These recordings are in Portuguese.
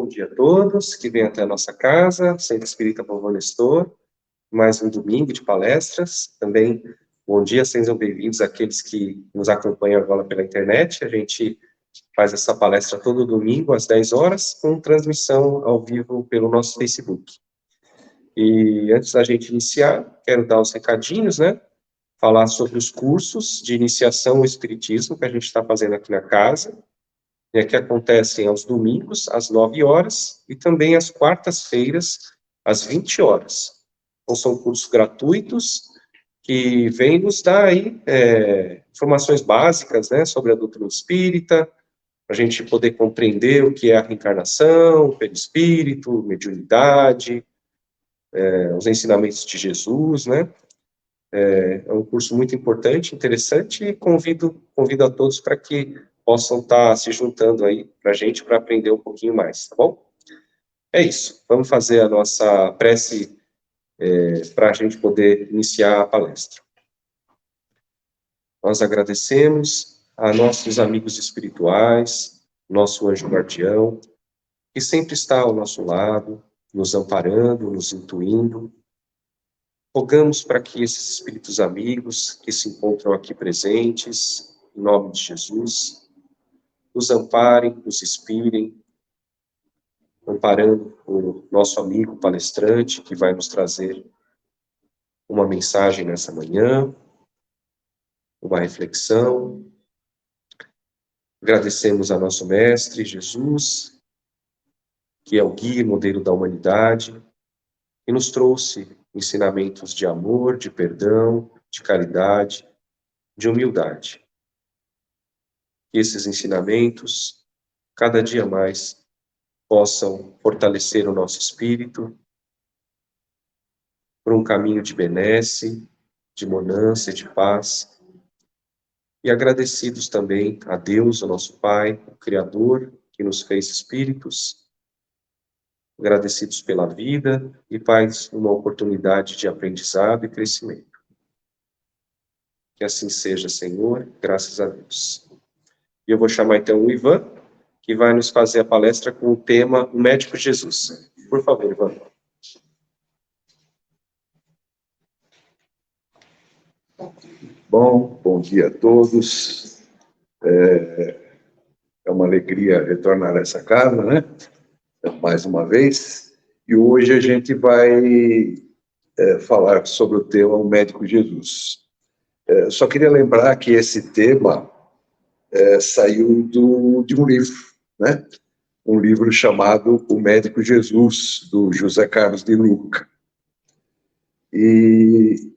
bom dia a todos que vêm até a nossa casa, Centro Espírita Vovô Nestor, mais um domingo de palestras. Também, bom dia, sejam bem-vindos àqueles que nos acompanham agora pela internet. A gente faz essa palestra todo domingo, às 10 horas, com transmissão ao vivo pelo nosso Facebook. E antes da gente iniciar, quero dar os recadinhos, né? Falar sobre os cursos de iniciação ao Espiritismo que a gente está fazendo aqui na casa, que acontecem aos domingos, às 9 horas, e também às quartas-feiras, às 20 horas. Então, são cursos gratuitos que vêm nos dar aí, informações básicas, né, sobre a doutrina espírita, para a gente poder compreender o que é a reencarnação, o perispírito, mediunidade, os ensinamentos de Jesus, né. É um curso muito importante, interessante, e convido a todos para que possam estar se juntando aí para a gente, para aprender um pouquinho mais, tá bom? É isso, vamos fazer a nossa prece para a gente poder iniciar a palestra. Nós agradecemos a nossos amigos espirituais, nosso anjo guardião, que sempre está ao nosso lado, nos amparando, nos intuindo. Rogamos para que esses espíritos amigos que se encontram aqui presentes, em nome de Jesus, nos amparem, nos inspirem, amparando o nosso amigo palestrante, que vai nos trazer uma mensagem nessa manhã, uma reflexão. Agradecemos a nosso Mestre, Jesus, que é o guia e modelo da humanidade, que nos trouxe ensinamentos de amor, de perdão, de caridade, de humildade. Que esses ensinamentos, cada dia mais, possam fortalecer o nosso espírito por um caminho de benesse, de bonança e de paz. E agradecidos também a Deus, o nosso Pai, o Criador, que nos fez espíritos, agradecidos pela vida e faz uma oportunidade de aprendizado e crescimento. Que assim seja, Senhor, graças a Deus. E eu vou chamar então o Ivan, que vai nos fazer a palestra com o tema O Médico Jesus. Por favor, Ivan. Bom dia a todos. É uma alegria retornar a essa casa, né? Mais uma vez. E hoje a gente vai falar sobre o tema O Médico Jesus. Só queria lembrar que esse tema saiu de um livro, né? Um livro chamado O Médico Jesus, do José Carlos de Luca. E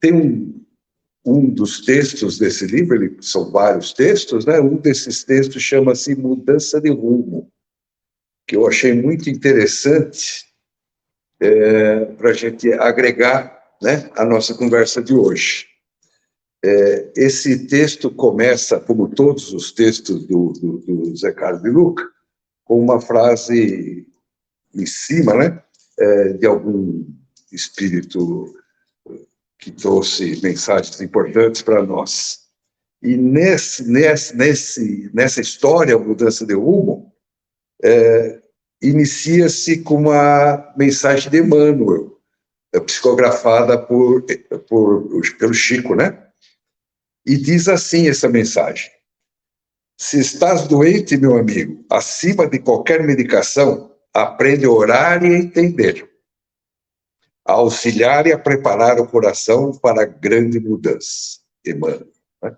tem um dos textos desse livro, são vários textos, né? Um desses textos chama-se Mudança de Rumo, que eu achei muito interessante para a gente agregar, né, a nossa conversa de hoje. Esse texto começa, como todos os textos do Zé Carlos de Luca, com uma frase em cima, né, de algum espírito que trouxe mensagens importantes para nós. E nessa história, a Mudança de Rumo, inicia-se com uma mensagem de Emmanuel, psicografada pelo Chico, né? E diz assim essa mensagem: se estás doente, meu amigo, acima de qualquer medicação, aprende a orar e a entender, a auxiliar e a preparar o coração para a grande mudança. Emmanuel, né?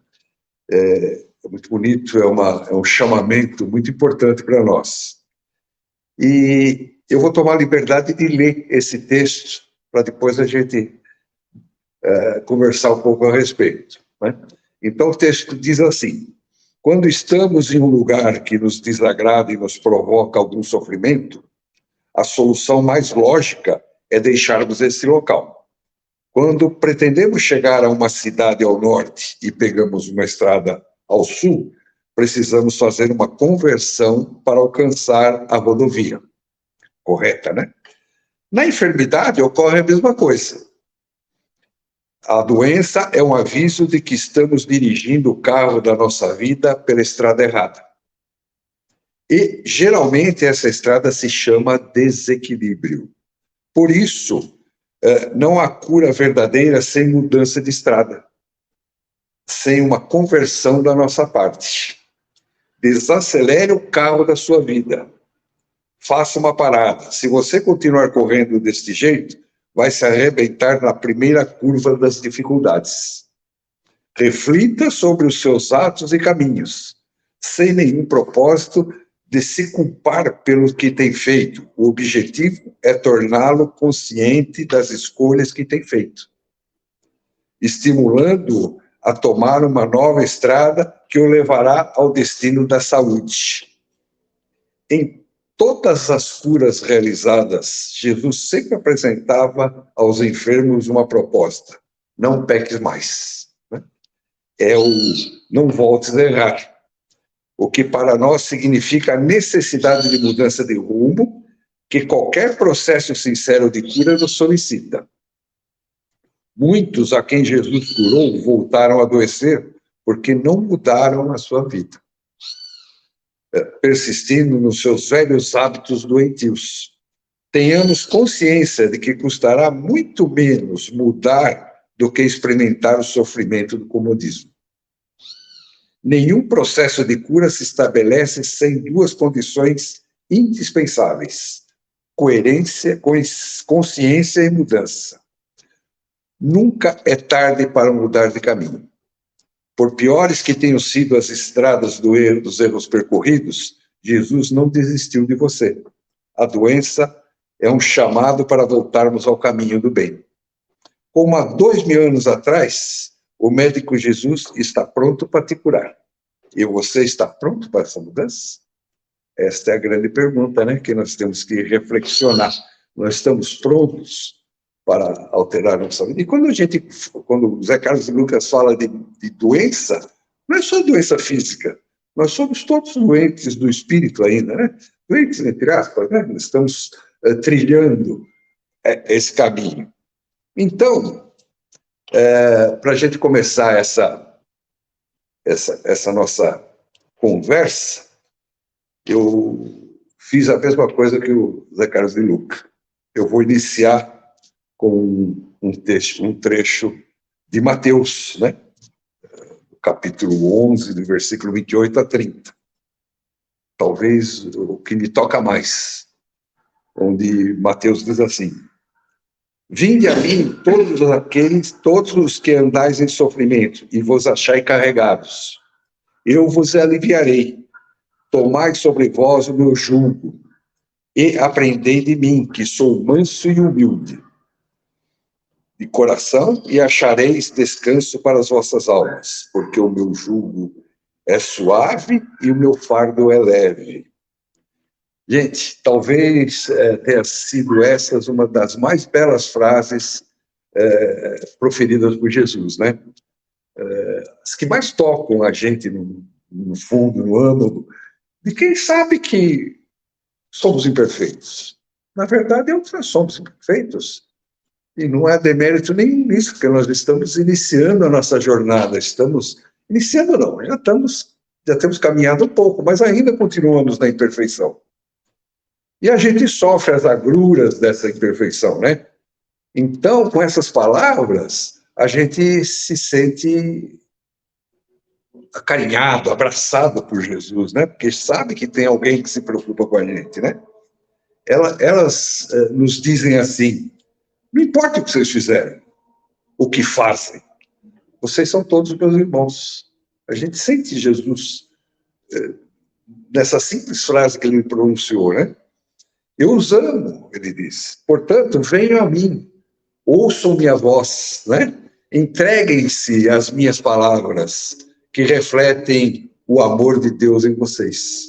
É muito bonito, é um chamamento muito importante para nós. E eu vou tomar a liberdade de ler esse texto, para depois a gente conversar um pouco a respeito, né? Então o texto diz assim: quando estamos em um lugar que nos desagrada e nos provoca algum sofrimento, a solução mais lógica é deixarmos esse local. Quando pretendemos chegar a uma cidade ao norte e pegamos uma estrada ao sul, precisamos fazer uma conversão para alcançar a rodovia. Correta, né? Na enfermidade ocorre a mesma coisa. A doença é um aviso de que estamos dirigindo o carro da nossa vida pela estrada errada. E, geralmente, essa estrada se chama desequilíbrio. Por isso, não há cura verdadeira sem mudança de estrada, sem uma conversão da nossa parte. Desacelere o carro da sua vida. Faça uma parada. Se você continuar correndo deste jeito, vai se arrebentar na primeira curva das dificuldades. Reflita sobre os seus atos e caminhos, sem nenhum propósito de se culpar pelo que tem feito. O objetivo é torná-lo consciente das escolhas que tem feito, estimulando-o a tomar uma nova estrada que o levará ao destino da saúde. Em todas as curas realizadas, Jesus sempre apresentava aos enfermos uma proposta: não peques mais. É o não voltes a errar. O que para nós significa a necessidade de mudança de rumo que qualquer processo sincero de cura nos solicita. Muitos a quem Jesus curou voltaram a adoecer porque não mudaram a sua vida, persistindo nos seus velhos hábitos doentios. Tenhamos consciência de que custará muito menos mudar do que experimentar o sofrimento do comodismo. Nenhum processo de cura se estabelece sem duas condições indispensáveis: coerência, consciência e mudança. Nunca é tarde para mudar de caminho. Por piores que tenham sido as estradas dos erros percorridos, Jesus não desistiu de você. A doença é um chamado para voltarmos ao caminho do bem. Como há 2000 anos atrás, o médico Jesus está pronto para te curar. E você está pronto para essa mudança? Esta é a grande pergunta, né, que nós temos que reflexionar. Nós estamos prontos para alterar a nossa vida? E quando o Zé Carlos e Lucas fala de doença, não é só doença física. Nós somos todos doentes do espírito ainda, né? Doentes, entre aspas, né? Estamos trilhando esse caminho. Então, para a gente começar essa nossa conversa, eu fiz a mesma coisa que o Zé Carlos e Lucas. Eu vou iniciar com um trecho de Mateus, né? Capítulo 11, do versículo 28 a 30. Talvez o que me toca mais, onde Mateus diz assim: vinde a mim todos os que andais em sofrimento, e vos achai carregados. Eu vos aliviarei. Tomai sobre vós o meu jugo, e aprendei de mim, que sou manso e humilde de coração, e achareis descanso para as vossas almas, porque o meu jugo é suave e o meu fardo é leve. Gente, talvez tenha sido essas uma das mais belas frases proferidas por Jesus, né? As que mais tocam a gente no fundo, no âmago, de quem sabe que somos imperfeitos. Na verdade, nós somos imperfeitos. E não há demérito nenhum nisso, porque nós estamos iniciando a nossa jornada. Iniciando não, já temos caminhado um pouco, mas ainda continuamos na imperfeição. E a gente sofre as agruras dessa imperfeição, né? Então, com essas palavras, a gente se sente acarinhado, abraçado por Jesus, né? Porque sabe que tem alguém que se preocupa com a gente, né? Elas nos dizem assim: não importa o que vocês fizerem, o que fazem, vocês são todos meus irmãos. A gente sente Jesus nessa simples frase que ele pronunciou, né? Eu os amo, ele diz. Portanto, venham a mim, ouçam minha voz, né? Entreguem-se às minhas palavras, que refletem o amor de Deus em vocês.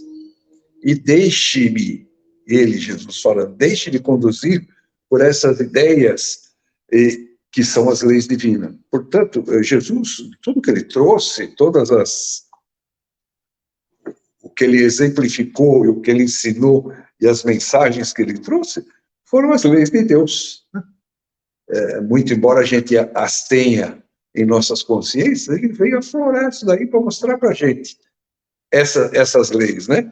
E deixe-me, Jesus falando, deixe-me conduzir por essas ideias que são as leis divinas. Portanto, Jesus, tudo que ele trouxe, o que ele exemplificou, e o que ele ensinou, e as mensagens que ele trouxe, foram as leis de Deus. Muito embora a gente as tenha em nossas consciências, ele veio aflorar isso daí para mostrar para a gente essas leis, né?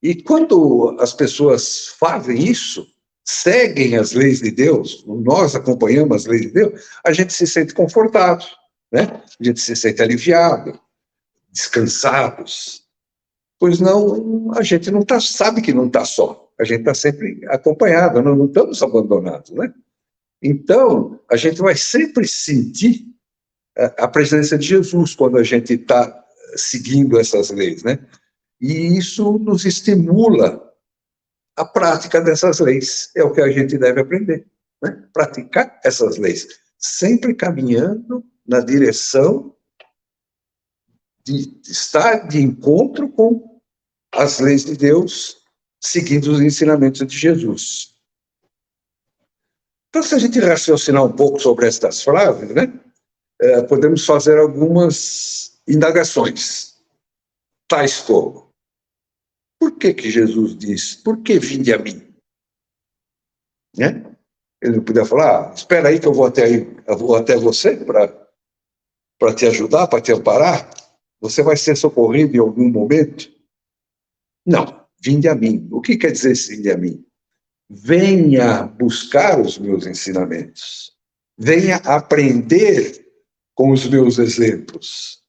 E quando as pessoas fazem isso, seguem as leis de Deus, nós acompanhamos as leis de Deus, a gente se sente confortado, né? A gente se sente aliviado, descansados. Pois não, a gente não tá, sabe que não está só, a gente está sempre acompanhado, nós não estamos abandonados, né? Então, a gente vai sempre sentir a presença de Jesus quando a gente está seguindo essas leis, né? E isso nos estimula a prática dessas leis. É o que a gente deve aprender, né? Praticar essas leis, sempre caminhando na direção de estar de encontro com as leis de Deus, seguindo os ensinamentos de Jesus. Então, se a gente raciocinar um pouco sobre estas frases, né, podemos fazer algumas indagações, tais como: por que Jesus diz, por que vinde a mim? Né? Ele não podia falar, espera aí que eu vou até você para te ajudar, para te amparar, você vai ser socorrido em algum momento? Não, vinde a mim. O que quer dizer esse vinde a mim? Venha buscar os meus ensinamentos, venha aprender com os meus exemplos,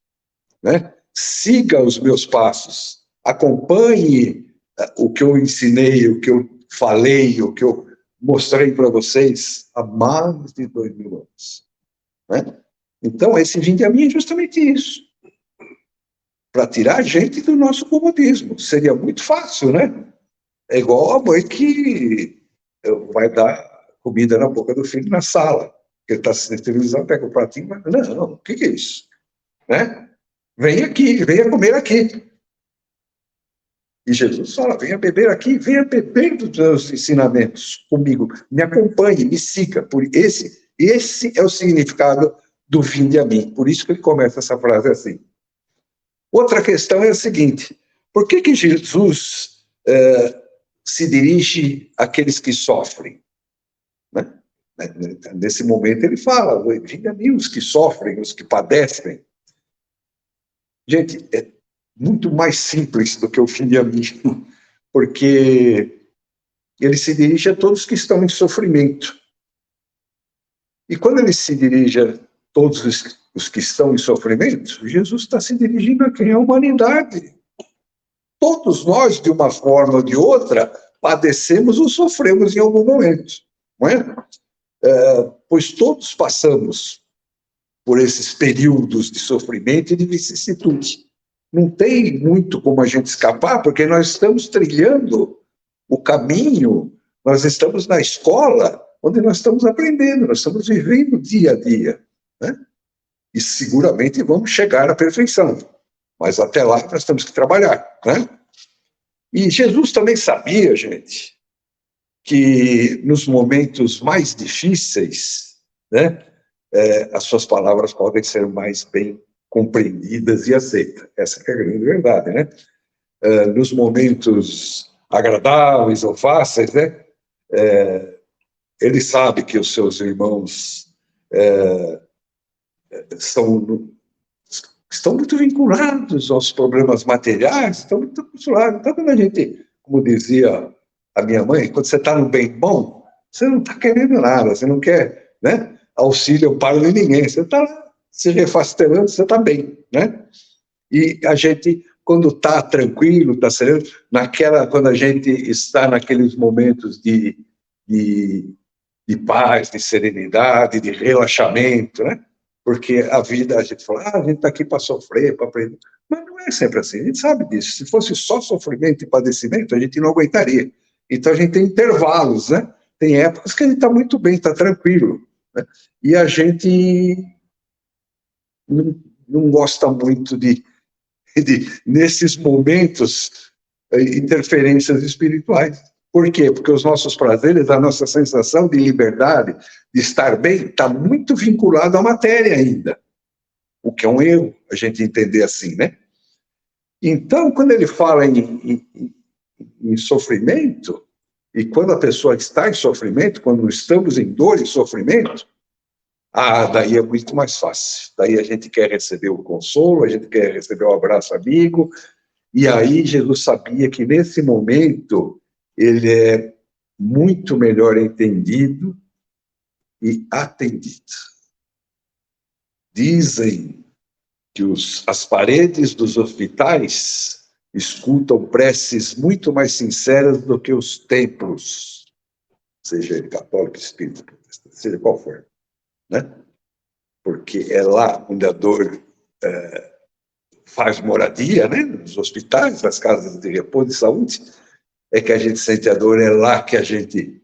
né? Siga os meus passos, acompanhe o que eu ensinei, o que eu falei, o que eu mostrei para vocês há mais de 2000 anos. Né? Então, esse vinde a mim é justamente isso, para tirar a gente do nosso comodismo. Seria muito fácil, né? É igual a mãe que vai dar comida na boca do filho na sala, ele está assistindo televisão, pega o pratinho, mas não, o que é isso? Né? Vem aqui, venha comer aqui. E Jesus fala, venha beber aqui, venha beber dos meus ensinamentos comigo, me acompanhe, me siga. Por esse é o significado do vinde a mim. Por isso que ele começa essa frase assim. Outra questão é a seguinte, por que Jesus se dirige àqueles que sofrem? Né? Nesse momento ele fala, vinde a mim os que sofrem, os que padecem. Gente, é muito mais simples do que o vinde a mim, porque ele se dirige a todos que estão em sofrimento. E quando ele se dirige a todos os que estão em sofrimento, Jesus está se dirigindo a quem? A humanidade. Todos nós, de uma forma ou de outra, padecemos ou sofremos em algum momento, não é? Pois todos passamos por esses períodos de sofrimento e de vicissitude. Não tem muito como a gente escapar, porque nós estamos trilhando o caminho, nós estamos na escola, onde nós estamos aprendendo, nós estamos vivendo dia a dia, né? E seguramente vamos chegar à perfeição, mas até lá nós temos que trabalhar, né? E Jesus também sabia, gente, que nos momentos mais difíceis, né, as suas palavras podem ser mais bem compreendidas e aceitas. Essa é a grande verdade, né? Nos momentos agradáveis ou fáceis, né, ele sabe que os seus irmãos estão muito vinculados aos problemas materiais, estão muito vinculados. Então, quando a gente, como dizia a minha mãe, quando você está no bem bom, você não está querendo nada, você não quer, né, auxílio, amparo de ninguém, você está se refastelando, você está bem, né? E a gente, quando está tranquilo, está sereno, quando a gente está naqueles momentos de paz, de serenidade, de relaxamento, né? Porque a vida, a gente fala, a gente está aqui para sofrer, para aprender. Mas não é sempre assim, a gente sabe disso. Se fosse só sofrimento e padecimento, a gente não aguentaria. Então a gente tem intervalos, né? Tem épocas que a gente está muito bem, está tranquilo, né? E a gente não gosta muito de nesses momentos, interferências espirituais. Por quê? Porque os nossos prazeres, a nossa sensação de liberdade, de estar bem, está muito vinculado à matéria ainda. O que é um erro, a gente entender assim, né? Então, quando ele fala em sofrimento, e quando a pessoa está em sofrimento, quando estamos em dor e sofrimento, daí é muito mais fácil. Daí a gente quer receber o consolo, a gente quer receber o abraço amigo, E aí Jesus sabia que nesse momento ele é muito melhor entendido e atendido. Dizem que as paredes dos hospitais escutam preces muito mais sinceras do que os templos, seja ele católico, espírita, protestante, seja qual for, né? Porque é lá onde a dor faz moradia, né? Nos hospitais, nas casas de repouso de saúde, é que a gente sente a dor, é lá que a gente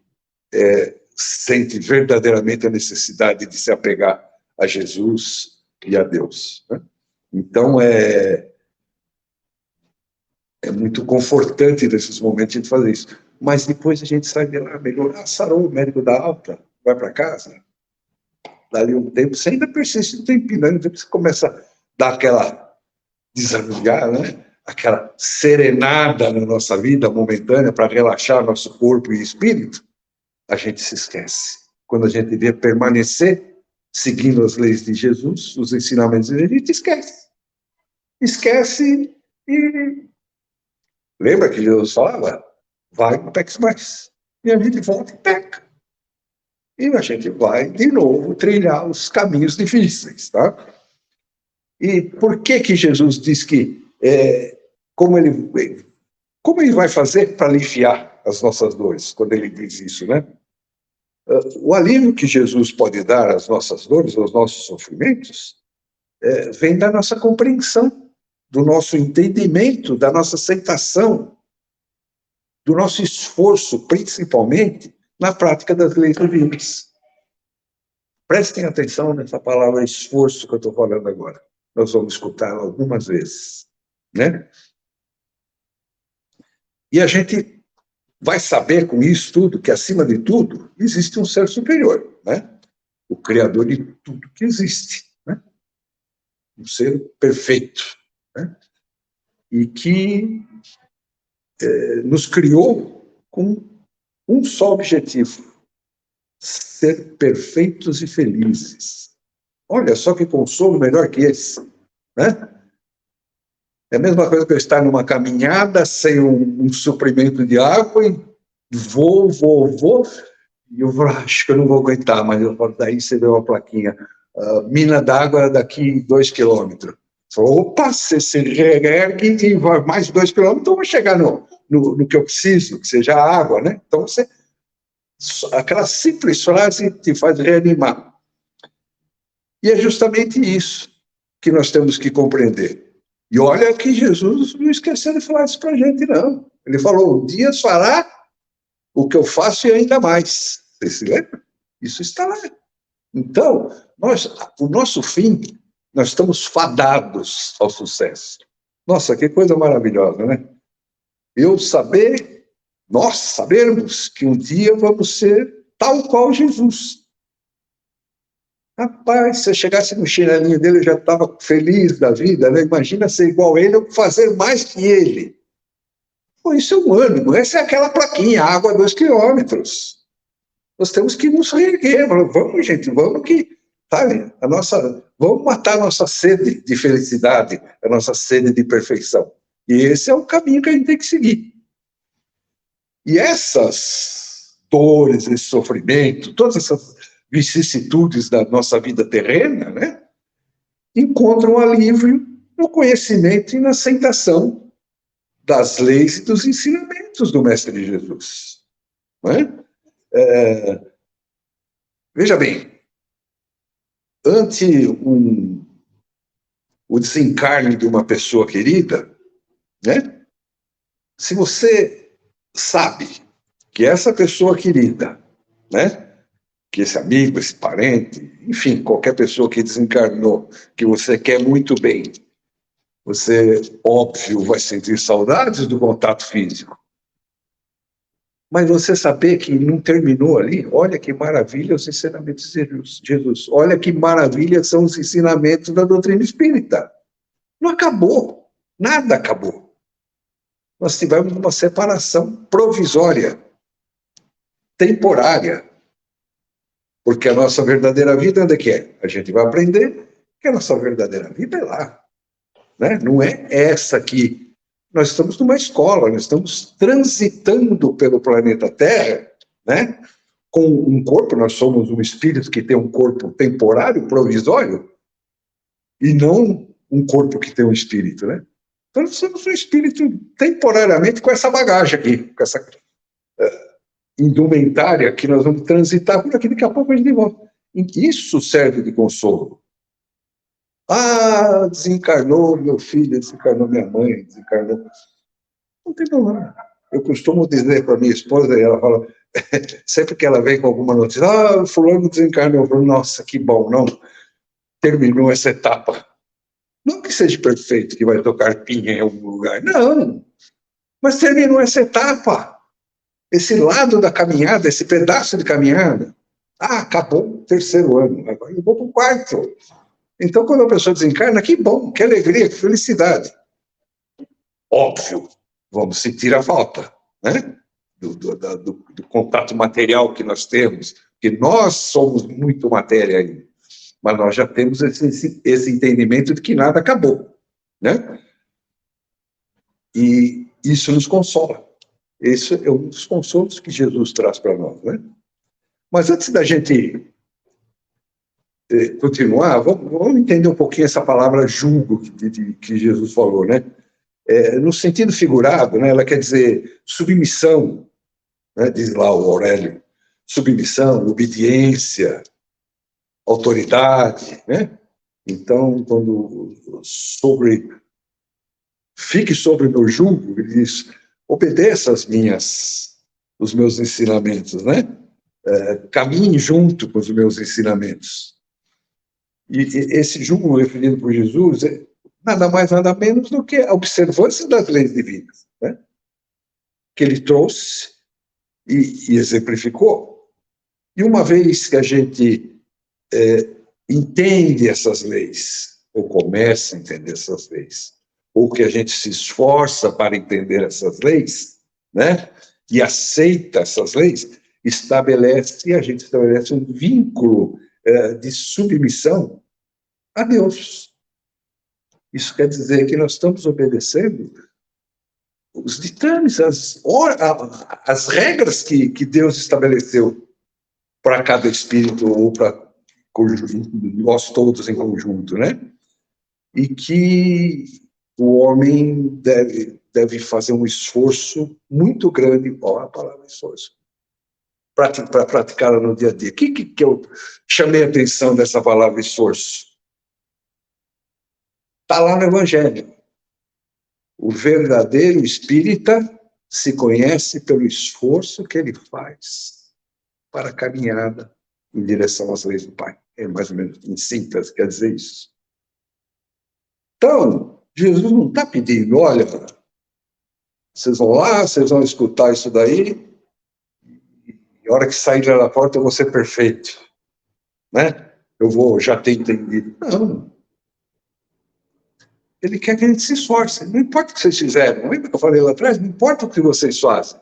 sente verdadeiramente a necessidade de se apegar a Jesus e a Deus, né? Então, é muito confortante nesses momentos a gente fazer isso. Mas depois a gente sai de lá, melhorar, sarou, o médico dá alta, vai para casa. Dali um tempo, você ainda persiste um tempinho, né? Você começa a dar aquela desanuviar, né? Aquela serenada na nossa vida momentânea para relaxar nosso corpo e espírito, a gente se esquece. Quando a gente devia permanecer seguindo as leis de Jesus, os ensinamentos dele, a gente esquece. Esquece e lembra que Jesus falava? Vai, não peques mais. E a gente volta e peca. E a gente vai, de novo, trilhar os caminhos difíceis, tá? E por que Jesus diz que... como ele vai fazer para aliviar as nossas dores, quando ele diz isso, né? O alívio que Jesus pode dar às nossas dores, aos nossos sofrimentos, vem da nossa compreensão, do nosso entendimento, da nossa aceitação, do nosso esforço, principalmente, na prática das leis divinas. Prestem atenção nessa palavra esforço que eu estou falando agora. Nós vamos escutar algumas vezes, né? E a gente vai saber com isso tudo que, acima de tudo, existe um ser superior, né? O Criador de tudo que existe, né? Um ser perfeito, né? E que nos criou com um só objetivo: ser perfeitos e felizes. Olha só que consolo melhor que esse, né? É a mesma coisa que eu estar numa caminhada sem um suprimento de água e vou, e eu acho que eu não vou aguentar, mas eu falo, daí você vê uma plaquinha, mina d'água daqui 2 quilômetros. Opa, você se reergue e vai mais 2 quilômetros, então eu vou chegar no que eu preciso, que seja a água, né? Então, aquela simples frase te faz reanimar. E é justamente isso que nós temos que compreender. E olha que Jesus não esqueceu de falar isso para a gente, não. Ele falou, um dia fará o que eu faço e ainda mais. Você se lembra? Isso está lá. Então, o nosso fim, nós estamos fadados ao sucesso. Nossa, que coisa maravilhosa, né? Nós sabermos que um dia vamos ser tal qual Jesus. Rapaz, se eu chegasse no chinelinho dele, eu já estava feliz da vida, né? Imagina ser igual a ele ou fazer mais que ele. Pô, isso é um ânimo, essa é aquela plaquinha, água 2 quilômetros. Nós temos que nos reerguer, vamos, gente, vamos que, sabe, vamos matar a nossa sede de felicidade, a nossa sede de perfeição. E esse é o caminho que a gente tem que seguir. E essas dores, esse sofrimento, todas essas vicissitudes da nossa vida terrena, né, encontram alívio no conhecimento e na aceitação das leis e dos ensinamentos do Mestre Jesus. Não é? Veja bem, ante o desencarne de uma pessoa querida, né, se você sabe que essa pessoa querida, né, que esse amigo, esse parente, enfim, qualquer pessoa que desencarnou, que você quer muito bem, você, óbvio, vai sentir saudades do contato físico. Mas você saber que não terminou ali, olha que maravilha os ensinamentos de Jesus. Olha que maravilha são os ensinamentos da doutrina espírita. Não acabou, nada acabou. Nós tivemos uma separação provisória, temporária. Porque a nossa verdadeira vida, onde é que é? A gente vai aprender que a nossa verdadeira vida é lá. Né? Não é essa que nós estamos numa escola, nós estamos transitando pelo planeta Terra, né? Com um corpo, nós somos um espírito que tem um corpo temporário, provisório, e não um corpo que tem um espírito, né? Então, nós somos um espírito temporariamente com essa bagagem aqui, com essa indumentária que nós vamos transitar por aqui, daqui a pouco a gente volta. Isso serve de consolo. Ah, desencarnou meu filho, desencarnou minha mãe, desencarnou. Não tem problema. Eu costumo dizer para minha esposa, e ela fala, sempre que ela vem com alguma notícia, ah, fulano desencarnou, eu falo, nossa, que bom, não, terminou essa etapa. Não que seja perfeito, que vai tocar pinha em algum lugar, não, mas terminou essa etapa, esse lado da caminhada, esse pedaço de caminhada. Ah, acabou o terceiro ano, agora eu vou para o quarto. Então, quando a pessoa desencarna, que bom, que alegria, que felicidade. Óbvio, vamos sentir a falta, né? Do contato material que nós temos, que nós somos muito matéria ainda, mas nós já temos esse entendimento de que nada acabou, né? E isso nos consola. Esse é um dos consolos que Jesus traz para nós, né? Mas antes da gente continuar, vamos entender um pouquinho essa palavra julgo que Jesus falou, né? No sentido figurado, né, ela quer dizer submissão, né, diz lá o Aurélio, submissão, obediência, autoridade, né? Então, quando fique sobre o meu jugo, ele diz, obedeça os meus ensinamentos, né? Caminhe junto com os meus ensinamentos. E esse jugo referido por Jesus é nada mais, nada menos do que a observância das leis divinas, né? Que ele trouxe e exemplificou. E uma vez que a gente entende essas leis, ou começa a entender essas leis, ou que a gente se esforça para entender essas leis, né? E aceita essas leis, a gente estabelece um vínculo de submissão a Deus. Isso quer dizer que nós estamos obedecendo os ditames, as regras que Deus estabeleceu para cada espírito ou para nós todos em conjunto, né? E que o homem deve fazer um esforço muito grande, a palavra esforço, para praticá-la no dia a dia. O que eu chamei a atenção dessa palavra esforço? Está lá no Evangelho. O verdadeiro espírita se conhece pelo esforço que ele faz para a caminhada em direção às leis do Pai. É mais ou menos em síntese, quer dizer isso. Então, Jesus não está pedindo, olha, vocês vão lá, vocês vão escutar isso daí, e a hora que sair da porta eu vou ser perfeito, né? Eu vou já ter entendido. Não. Ele quer que a gente se esforce. Não importa o que vocês fizeram. Lembra que eu falei lá atrás? Não importa o que vocês fazem.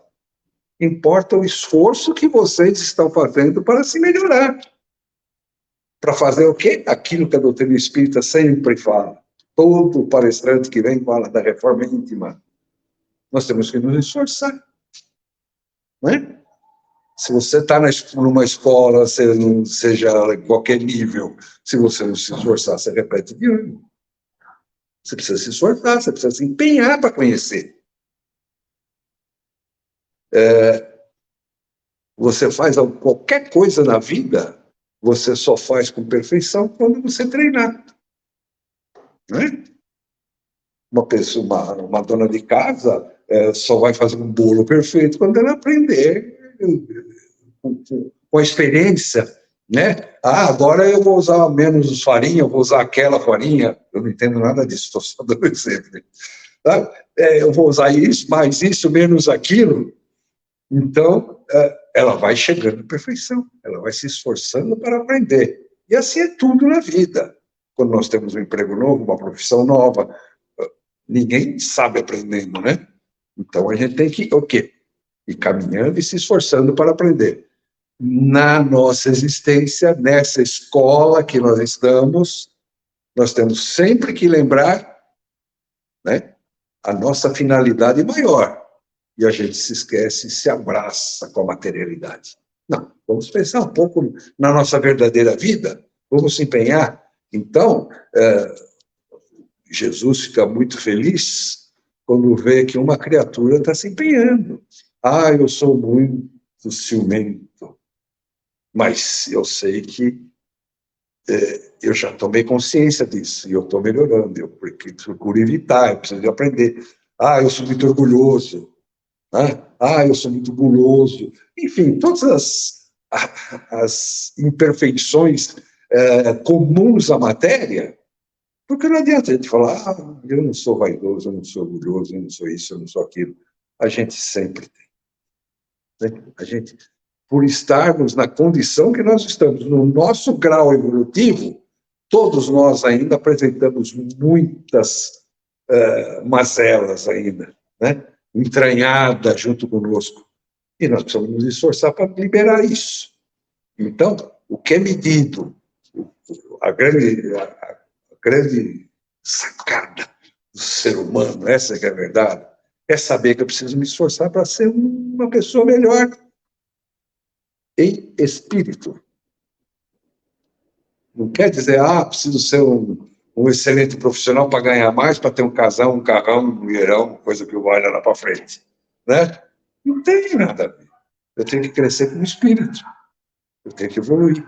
Importa o esforço que vocês estão fazendo para se melhorar. Para fazer o quê? Aquilo que a doutrina espírita sempre fala. Todo palestrante que vem fala da reforma íntima. Nós temos que nos esforçar. Não é? Se você está numa escola, seja em qualquer nível, se você não se esforçar, você repete de ano. Você precisa se esforçar, você precisa se empenhar para conhecer. Você faz qualquer coisa na vida, você só faz com perfeição quando você treinar. Né? Uma dona de casa só vai fazer um bolo perfeito quando ela aprender com a experiência. Né? Agora eu vou usar menos farinha, eu vou usar aquela farinha, eu não entendo nada disso, estou só dando exemplo. Tá? Eu vou usar isso, mais isso, menos aquilo. Então, ela vai chegando à perfeição, ela vai se esforçando para aprender. E assim é tudo na vida. Quando nós temos um emprego novo, uma profissão nova, ninguém sabe aprendendo, né? Então a gente tem que, o quê? Ir caminhando e se esforçando para aprender. Na nossa existência, nessa escola que nós estamos, nós temos sempre que lembrar, né, a nossa finalidade maior. E a gente se esquece e se abraça com a materialidade. Não, vamos pensar um pouco na nossa verdadeira vida, vamos se empenhar. Então, Jesus fica muito feliz quando vê que uma criatura está se empenhando. Ah, eu sou muito ciumento, mas eu sei que eu já tomei consciência disso, e eu estou melhorando, eu procuro evitar, eu preciso aprender. Ah, eu sou muito orgulhoso, né? Ah, eu sou muito guloso. Enfim, todas as imperfeições comuns à matéria, porque não adianta a gente falar, eu não sou vaidoso, eu não sou orgulhoso, eu não sou isso, eu não sou aquilo. A gente sempre tem. Né? A gente, por estarmos na condição que nós estamos, no nosso grau evolutivo, todos nós ainda apresentamos muitas mazelas ainda, né? Entranhadas junto conosco. E nós precisamos nos esforçar para liberar isso. Então, o que é medido, a grande sacada do ser humano, essa que é a verdade, é saber que eu preciso me esforçar para ser uma pessoa melhor em espírito. Não quer dizer, preciso ser um excelente profissional para ganhar mais, para ter um casão, um carrão, um mulherão, coisa que vai lá para frente. Né? Não tem nada a ver. Eu tenho que crescer como espírito. Eu tenho que evoluir.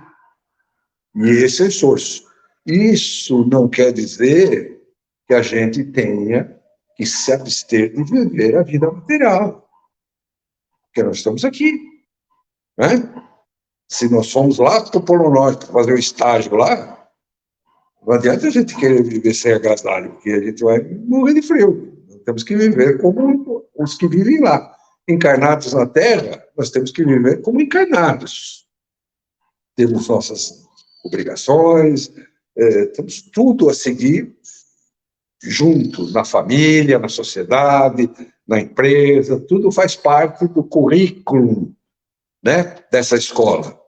E esse é o esforço. Isso não quer dizer que a gente tenha que se abster de viver a vida material. Porque nós estamos aqui. Né? Se nós fomos lá para o Polo Norte para fazer o estágio lá, não adianta a gente querer viver sem agasalho, porque a gente vai morrer de frio. Nós temos que viver como os que vivem lá. Encarnados na Terra, nós temos que viver como encarnados. Temos nossas obrigações, temos tudo a seguir junto, na família, na sociedade, na empresa, tudo faz parte do currículo, né, dessa escola.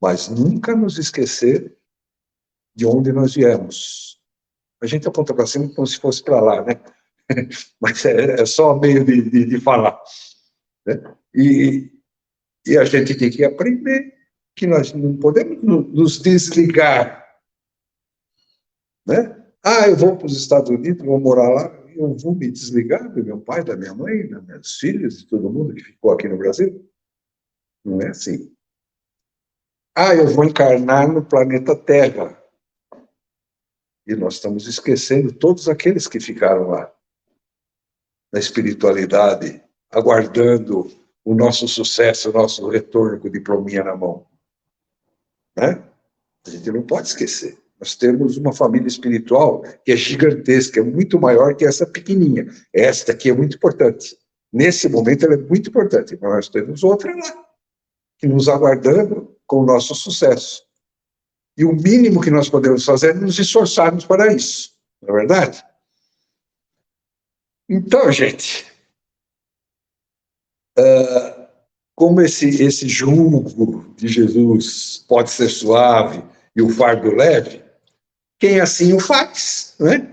Mas nunca nos esquecer de onde nós viemos. A gente aponta para cima como se fosse para lá, né? Mas é só meio de falar. Né? E a gente tem que aprender que nós não podemos nos desligar. Né? Eu vou para os Estados Unidos, vou morar lá, eu vou me desligar do meu pai, da minha mãe, das minhas filhas, de todo mundo que ficou aqui no Brasil. Não é assim. Eu vou encarnar no planeta Terra. E nós estamos esquecendo todos aqueles que ficaram lá, na espiritualidade, aguardando o nosso sucesso, o nosso retorno com o diplominha na mão. Né? A gente não pode esquecer. Nós temos uma família espiritual que é gigantesca, é muito maior que essa pequenininha. Esta aqui é muito importante. Nesse momento ela é muito importante, mas nós temos outra lá, que nos aguardando com o nosso sucesso. E o mínimo que nós podemos fazer é nos esforçarmos para isso. Não é verdade? Então, gente, como esse jugo de Jesus pode ser suave e o fardo leve, quem assim o faz, né?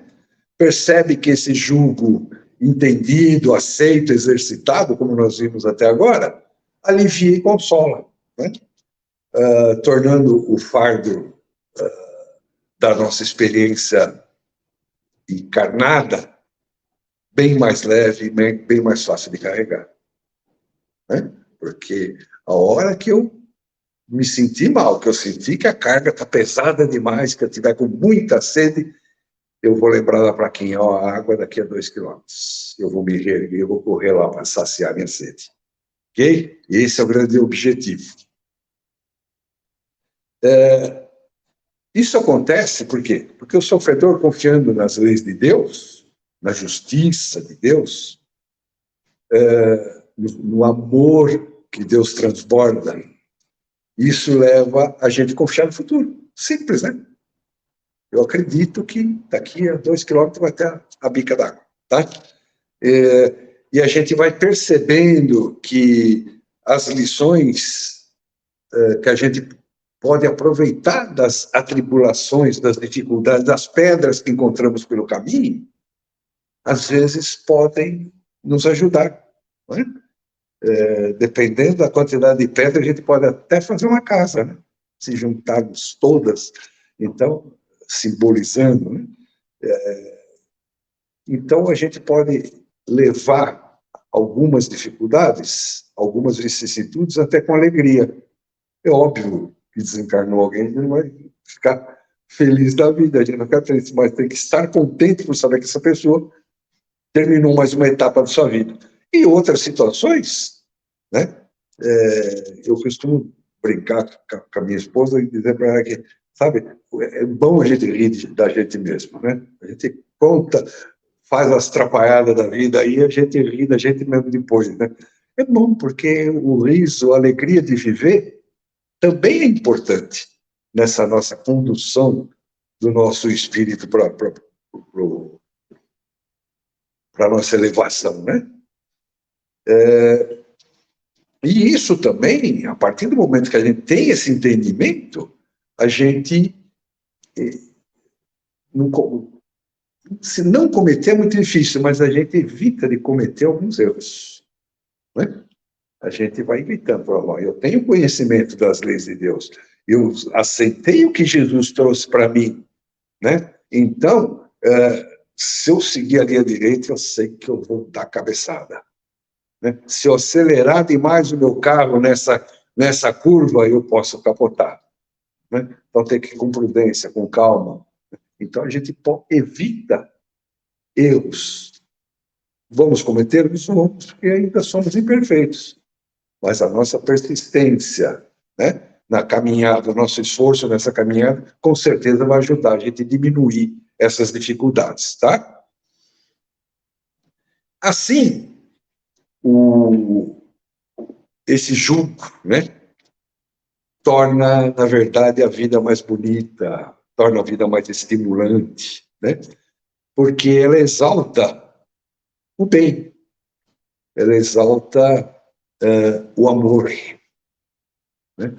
Percebe que esse jugo entendido, aceito, exercitado, como nós vimos até agora, alivia e consola, né? Tornando o fardo da nossa experiência encarnada bem mais leve e bem mais fácil de carregar. Né? Porque a hora que eu me senti mal, que eu senti que a carga está pesada demais, que eu estiver com muita sede, eu vou lembrar da plaquinha, a água daqui a 2 quilômetros. Eu vou me reerguer, eu vou correr lá para saciar minha sede. Ok? Esse é o grande objetivo. Isso acontece por quê? Porque o sofredor, confiando nas leis de Deus, na justiça de Deus, no amor que Deus transborda, isso leva a gente a confiar no futuro. Simples, né? Eu acredito que daqui a 2 quilômetros vai ter a bica d'água, tá? E a gente vai percebendo que as lições que a gente pode aproveitar das atribulações, das dificuldades, das pedras que encontramos pelo caminho, às vezes podem nos ajudar, não é? Dependendo da quantidade de pedra, a gente pode até fazer uma casa, né? Se juntarmos todas, então, simbolizando, né? Então, a gente pode levar algumas dificuldades, algumas vicissitudes, até com alegria. É óbvio que desencarnou alguém, ele vai ficar feliz da vida, a gente não fica feliz, mas tem que estar contente por saber que essa pessoa terminou mais uma etapa da sua vida. E outras situações, né? Eu costumo brincar com a minha esposa e dizer para ela que, sabe, é bom a gente rir da gente mesmo, né? A gente conta, faz as atrapalhadas da vida e a gente ri da gente mesmo depois, né? É bom, porque o riso, a alegria de viver também é importante nessa nossa condução do nosso espírito para a nossa elevação, né? E isso também, a partir do momento que a gente tem esse entendimento, a gente se não cometer é muito difícil, mas a gente evita de cometer alguns erros, né? A gente vai evitando. Eu tenho conhecimento das leis de Deus, eu aceitei o que Jesus trouxe para mim, né? Então, se eu seguir a linha direita, eu sei que eu vou dar cabeçada, né? Se eu acelerar demais o meu carro nessa curva, eu posso capotar, né? Então tem que ir com prudência, com calma. Então a gente evita erros. Vamos cometer erros? Vamos, porque ainda somos imperfeitos. Mas a nossa persistência, né, na caminhada, o nosso esforço nessa caminhada, com certeza vai ajudar a gente a diminuir essas dificuldades, tá? Assim, esse julgo, né, torna, na verdade, a vida mais bonita, torna a vida mais estimulante, né? Porque ela exalta o bem, ela exalta o amor, né?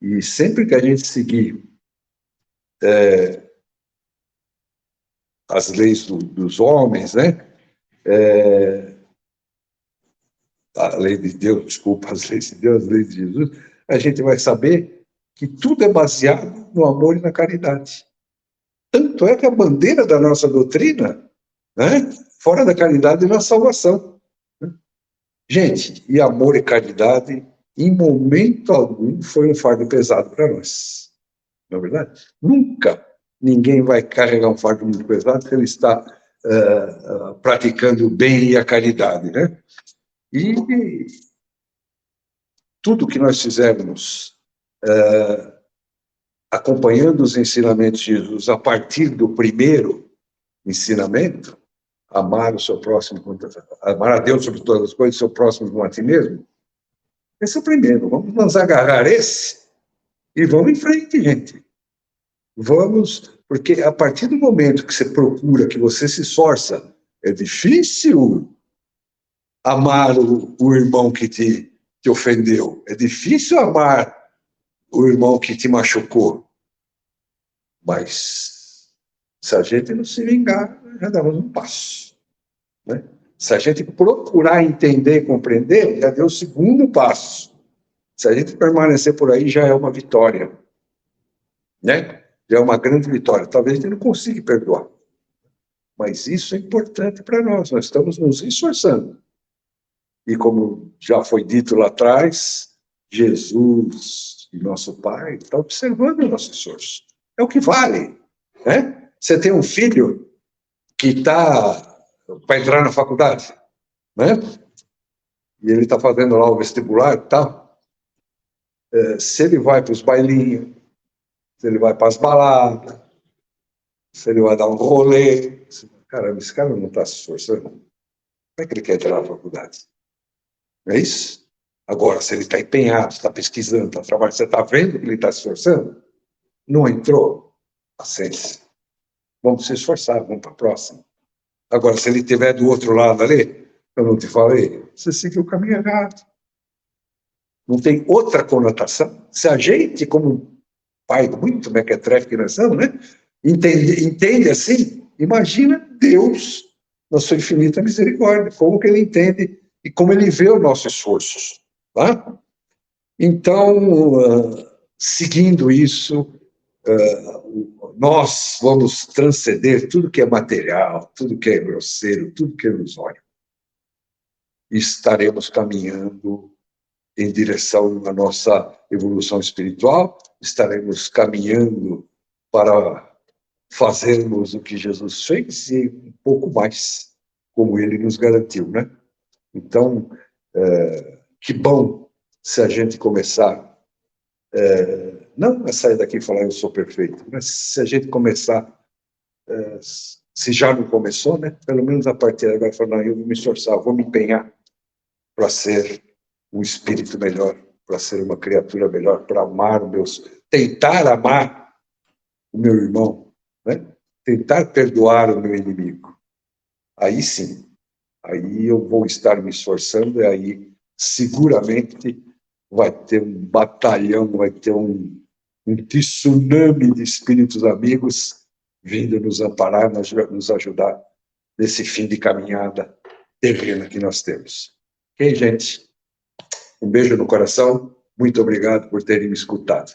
E sempre que a gente seguir as leis dos homens, né? A lei de Deus, desculpa, as leis de Deus, as leis de Jesus, a gente vai saber que tudo é baseado no amor e na caridade. Tanto é que a bandeira da nossa doutrina, né? Fora da caridade não há salvação. Gente, e amor e caridade, em momento algum, foi um fardo pesado para nós. Não é verdade? Nunca ninguém vai carregar um fardo muito pesado se ele está praticando o bem e a caridade, né? E tudo que nós fizermos acompanhando os ensinamentos de Jesus a partir do primeiro ensinamento, amar o seu próximo, amar a Deus sobre todas as coisas, o seu próximo como a ti mesmo, esse é o primeiro. Vamos nos agarrar esse e vamos em frente, gente. Vamos, porque a partir do momento que você procura, que você se esforça, é difícil amar o irmão que te ofendeu. É difícil amar o irmão que te machucou. Mas se a gente não se vingar, já damos um passo, né? Se a gente procurar entender e compreender, já deu o segundo passo. Se a gente permanecer por aí, já é uma vitória, né? Já é uma grande vitória. Talvez a gente não consiga perdoar. Mas isso é importante para nós. Nós estamos nos esforçando. E como já foi dito lá atrás, Jesus e nosso Pai estão observando o nosso esforço. É o que vale, né? Você tem um filho que está para entrar na faculdade, né? E ele está fazendo lá o vestibular e tal. Se ele vai para os bailinhos, se ele vai para as baladas, se ele vai dar um rolê, caramba, esse cara não está se esforçando. Como é que ele quer entrar na faculdade? Não é isso? Agora, se ele está empenhado, está pesquisando, está trabalhando, você está vendo que ele está se esforçando? Não entrou? Paciência. Vamos se esforçar, vamos para a próxima. Agora, se ele estiver do outro lado ali, eu não te falei, você seguiu o caminho errado. Não tem outra conotação. Se a gente, como pai muito mequetrefe que nós somos, né, entende assim, imagina Deus na sua infinita misericórdia, como que ele entende e como ele vê os nossos esforços. Tá? Então, seguindo isso, nós vamos transcender tudo que é material, tudo que é grosseiro, tudo que é ilusório. E estaremos caminhando em direção à nossa evolução espiritual, estaremos caminhando para fazermos o que Jesus fez e um pouco mais, como ele nos garantiu, né? Então, que bom se a gente começar, não a sair daqui e falar eu sou perfeito, mas se a gente começar, se já não começou, né? Pelo menos a partir de agora, falar, eu vou me esforçar, vou me empenhar para ser um espírito melhor, para ser uma criatura melhor, para amar o meu, tentar amar o meu irmão, né? Tentar perdoar o meu inimigo. Aí sim, aí eu vou estar me esforçando e aí seguramente vai ter um batalhão, vai ter um tsunami de espíritos amigos vindo nos amparar, nos ajudar nesse fim de caminhada terrena que nós temos. Ok, gente? Um beijo no coração. Muito obrigado por terem me escutado.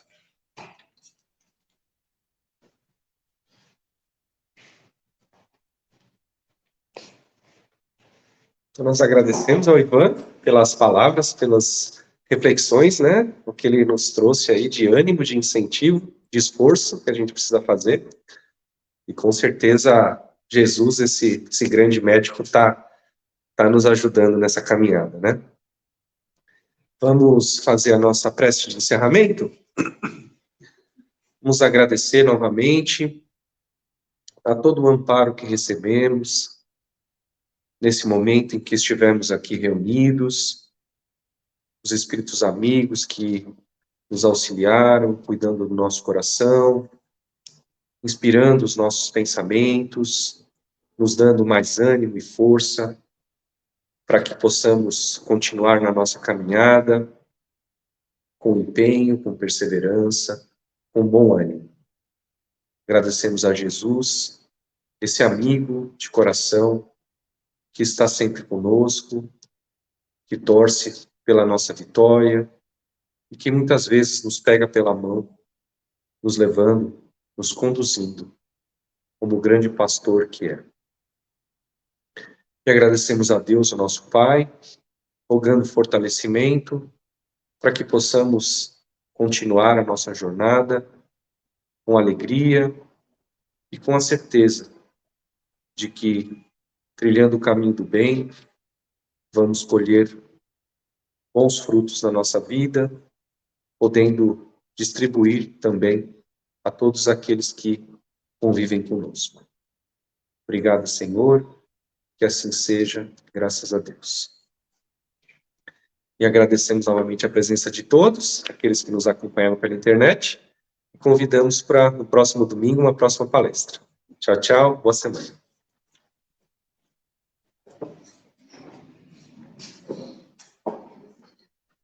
Então, nós agradecemos ao Ivan pelas palavras, pelas reflexões, né? O que ele nos trouxe aí de ânimo, de incentivo, de esforço que a gente precisa fazer. E com certeza Jesus, esse grande médico, tá nos ajudando nessa caminhada, né? Vamos fazer a nossa prece de encerramento? Vamos agradecer novamente a todo o amparo que recebemos nesse momento em que estivemos aqui reunidos, os espíritos amigos que nos auxiliaram, cuidando do nosso coração, inspirando os nossos pensamentos, nos dando mais ânimo e força para que possamos continuar na nossa caminhada com empenho, com perseverança, com bom ânimo. Agradecemos a Jesus, esse amigo de coração que está sempre conosco, que torce pela nossa vitória e que muitas vezes nos pega pela mão, nos levando, nos conduzindo, como o grande pastor que é. E agradecemos a Deus, o nosso Pai, rogando fortalecimento para que possamos continuar a nossa jornada com alegria e com a certeza de que, trilhando o caminho do bem, vamos colher bons frutos na nossa vida, podendo distribuir também a todos aqueles que convivem conosco. Obrigado, Senhor, que assim seja, graças a Deus. E agradecemos novamente a presença de todos, aqueles que nos acompanharam pela internet, e convidamos para no próximo domingo uma próxima palestra. Tchau, tchau, boa semana.